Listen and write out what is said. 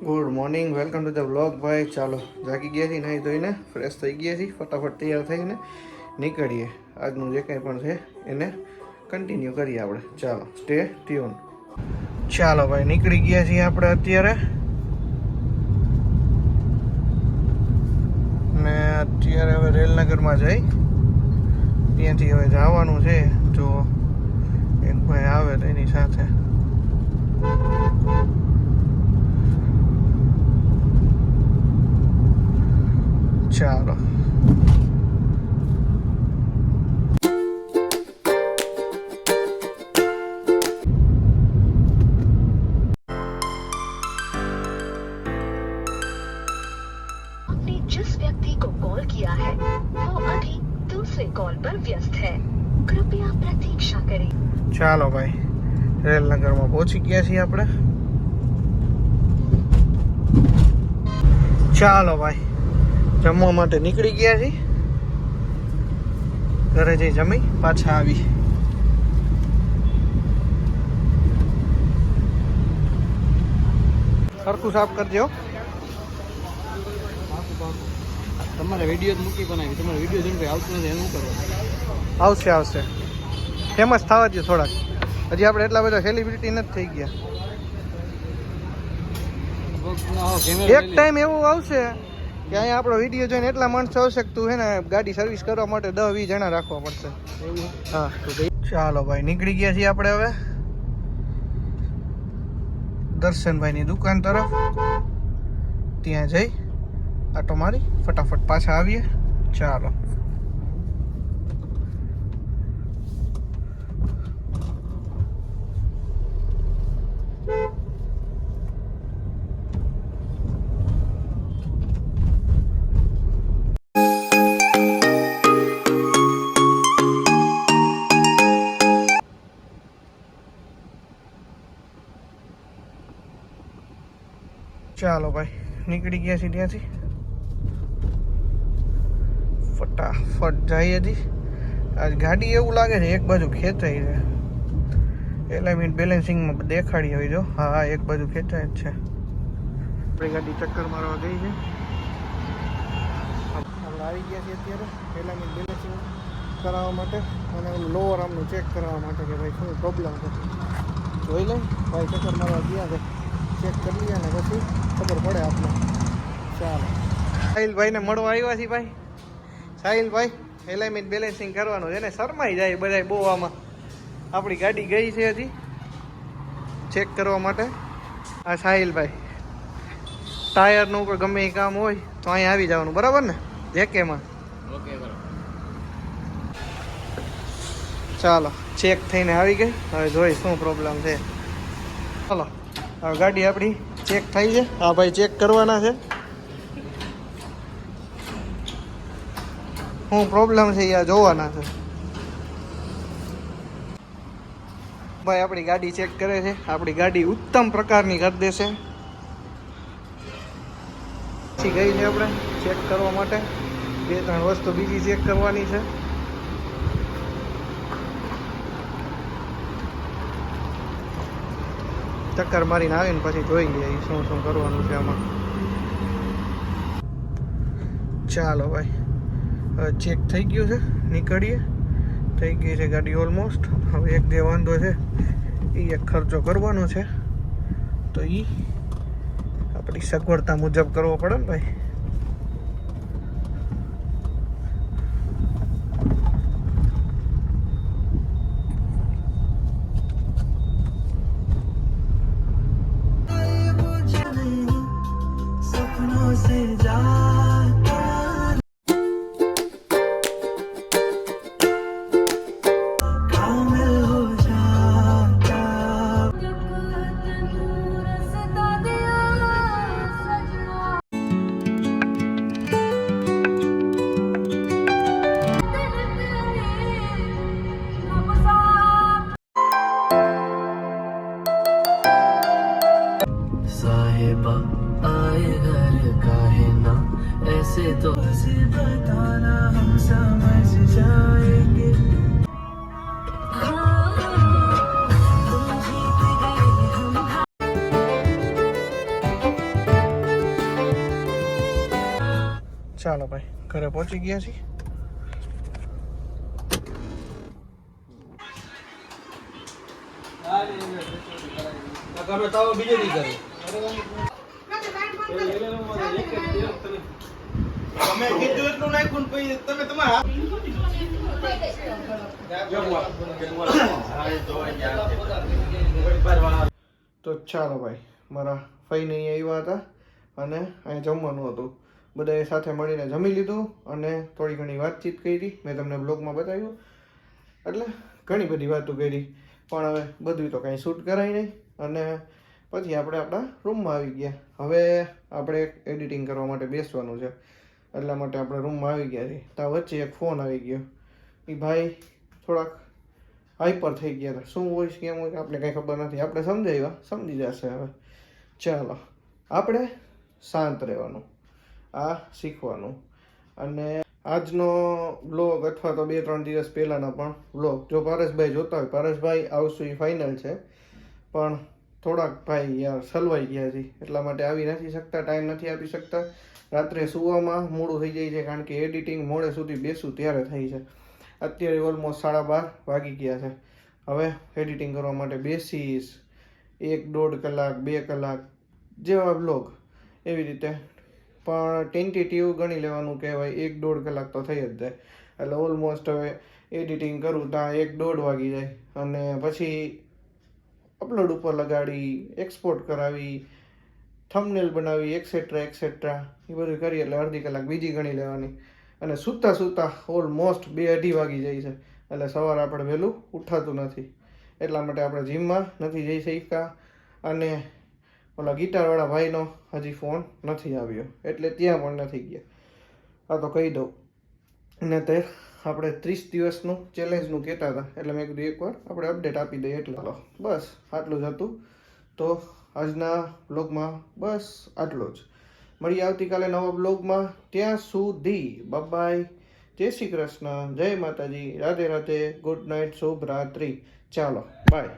Good morning, welcome to the vlog ભાઈ. ચાલો જાગી ગયા છીએ, નહીં ધોઈને ફ્રેશ થઈ ગયા છીએ, ફટાફટ તૈયાર થઈને નીકળીએ. આજનું જે કંઈ પણ છે એને કન્ટિન્યુ કરીએ આપણે. ચાલો, સ્ટે ટ્યુન. ચાલો ભાઈ, નીકળી ગયા છીએ આપણે અત્યારે. ને અત્યારે હવે રેલનગરમાં જઈ ત્યાંથી હવે જવાનું છે. જો એક ભાઈ આવે તો એની સાથે ચાલો. आपने जिस व्यक्ति को कॉल किया है वो अभी दूसरे कॉल पर व्यस्त है, कृपया प्रतीक्षा करें. ચાલો ભાઈ, રેલનગરમાં પહોંચી ગયા છીએ આપણે. ચાલો ભાઈ, જમવા માટે નીકળી ગયા છીએ. ઘરે જઈ જમી પાછા આવી. સરખું સાફ કરજો. તમારે વિડીયો જ મૂકી બનાવી, તમારે વિડીયો જેમ કંઈ આવતું નથી એનું કરવાનું. આવશે આવશે, ફેમસ થવા દો થોડાક. હજી આપણે એટલા બધા સેલિબ્રિટી નથી થઈ ગયા. એક ટાઈમ એવું આવશે કે અહીંયા આપણો વિડીયો જોઈને એટલા માણસો આવશે કે તું છે ને ગાડી સર્વિસ કરવા માટે 10-20 જણા રાખવા પડશે. હા, ચાલો ભાઈ, નીકળી ગયા છીએ આપણે હવે દર્શનભાઈની દુકાન તરફ. ત્યાં જઈ આટો મારી ફટાફટ પાછા આવીએ. ચાલો. ચાલો ભાઈ, નીકળી ગયા છીએ ત્યાંથી. ફટાફટ જઈએ હતી. આજ ગાડી એવું લાગે છે એક બાજુ ખેંચાઈ છે. એલાઇનમેન્ટ બેલેન્સિંગમાં દેખાડી હોય. જો હા, એક બાજુ ખેંચાય જ છે. આપણી ગાડી ચક્કર મારવા ગઈ છે. આપણે આવી ગયા છીએ અત્યારે એલાઇનમેન્ટ બેલેન્સિંગ કરાવવા માટે અને લોઅર આર્મનું ચેક કરાવવા માટે કે ભાઈ શું પ્રોબ્લેમ છે. જોઈ લઈ ભાઈ, ચક્કર મારવા ગયા છે, ચેક કરી લઈએ ને પછી ખબર પડે આપણે. ચાલો, સાહિલભાઈને મળવા આવ્યા છીએ ભાઈ. સાહિલભાઈ, એલાઇનમેન્ટ બેલેન્સિંગ કરવાનું છે ને, શરમાઈ જાય બધા બહુ આમાં. આપણી ગાડી ગઈ છે હજી ચેક કરવા માટે. આ સાહિલભાઈ, ટાયરનું ઉપર ગમે એ કામ હોય તો અહીંયા આવી જવાનું, બરાબર ને? જેકેમાં. ઓકે, બરાબર. ચાલો, ચેક થઈને આવી ગઈ. હવે જોઈ શું પ્રોબ્લેમ છે. ચાલો, હવે ગાડી આપણી ચેક થઈ છે. હા ભાઈ, ચેક કરવાના છે. શું પ્રોબ્લેમ છે એ જોવાના છે ભાઈ. આપણી ગાડી ચેક કરે છે. આપણી ગાડી ઉત્તમ પ્રકારની કરી દેશે. પછી ગઈ છે આપણે ચેક કરવા માટે. 2-3 વસ્તુ બીજી ચેક કરવાની છે. ચક્કર મારીને આવીને પછી જોઈ લઈએ શું શું કરવાનું છે આમાં. ચાલો ભાઈ, ચેક થઈ ગયું છે. નીકળીએ. થઈ ગઈ છે ગાડી ઓલમોસ્ટ. હવે એક જે વાંધો છે એ એક ખર્ચો કરવાનો છે, તો એ આપણી સગવડતા મુજબ કરવો પડે ને ભાઈ. साहिबा आए घर काहे ना ऐसे तो बताना हम समझ जाएंगे. ચાલો ભાઈ ઘરે પહોંચી ગયા છીએ. બીજે નહીં કરે તમે કીધું એટલું નાખ્યું ને પછી તમે તમારા તો ચાલો ભાઈ મારા ફઈને અહીંયા આવ્યા હતા અને અહીંયા જમવાનું હતું. બધાએ સાથે મળીને જમી લીધું અને થોડી ઘણી વાતચીત કરી. મેં તમને બ્લોગમાં બતાવ્યું એટલે ઘણી બધી વાતો કરી, પણ હવે બધું તો કાંઈ શૂટ કરાય નહીં. અને પછી આપણે આપણા રૂમમાં આવી ગયા. હવે આપણે એડિટિંગ કરવા માટે બેસવાનું છે, એટલા માટે આપણે રૂમમાં આવી ગયા છીએ. ત્યાં વચ્ચે એક ફોન આવી ગયો. એ ભાઈ થોડાક હાઈપર થઈ ગયા હતા. શું હોય કેમ હોય આપણે કંઈ ખબર નથી. આપણે સમજાવ્યા, સમજી જશે. હવે ચાલો આપણે શાંત રહેવાનું, આ શીખવાનું. અને આજનો બ્લોગ અથવા તો 2-3 દિવસ પહેલાંનો પણ બ્લોગ જો પરેશભાઈ જોતા હોય, પરેશભાઈ આવશું એ ફાઇનલ છે, પણ થોડાક ભાઈ યાર સલવાઈ ગયા છે, એટલા માટે આવી નથી શકતા, ટાઈમ નથી આપી શકતા. રાત્રે સૂવામાં મોડું થઈ જાય છે, કારણ કે એડિટિંગ મોડે સુધી બેસું ત્યારે થાય છે. અત્યારે ઓલમોસ્ટ 12:30 વાગી ગયા છે. હવે એડિટિંગ કરવા માટે બેસીશ 1-1.5 કલાક 2 કલાક જેવા બ્લોગ એવી રીતે, પણ ટેન્ટેટિવ ગણી લેવાનું કહેવાય 1-1.5 કલાક તો થઈ જ જાય. એટલે ઓલમોસ્ટ હવે એડિટિંગ કરું ત્યાં 1-1.5 વાગી જાય, અને પછી અપલોડ ઉપર લગાડી, એક્સપોર્ટ કરાવી, થંબનેલ બનાવી, એક્સેટ્રા એક્સેટ્રા એ બધું કરી એટલે અડધી કલાક બીજી ગણી લેવાની. અને સૂતા સૂતા ઓલમોસ્ટ 2-2.5 વાગી જાય છે. એટલે સવારે આપણે વહેલું ઉઠાતું નથી, એટલા માટે આપણે જીમમાં નથી જઈ શક્યા. અને ઓલા ગિટારવાળા ભાઈનો હજી ફોન નથી આવ્યો, એટલે ત્યાં પણ નથી ગયા. આ તો કહી દઉં ને તે આપણે 30 દિવસનું ચેલેન્જનું કહેતા હતા, એટલે મેં કીધું એકવાર આપણે અપડેટ આપી દઈએ. એટલે હાલો બસ આટલું જ હતું. તો આજના બ્લોગમાં બસ આટલું જ. મળીએ આવતીકાલે નવા બ્લોગમાં. ત્યાં સુધી બાય, જય શ્રી કૃષ્ણ, જય માતાજી, રાધે રાધે, ગુડ નાઇટ, શુભ રાત્રિ. ચાલો બાય.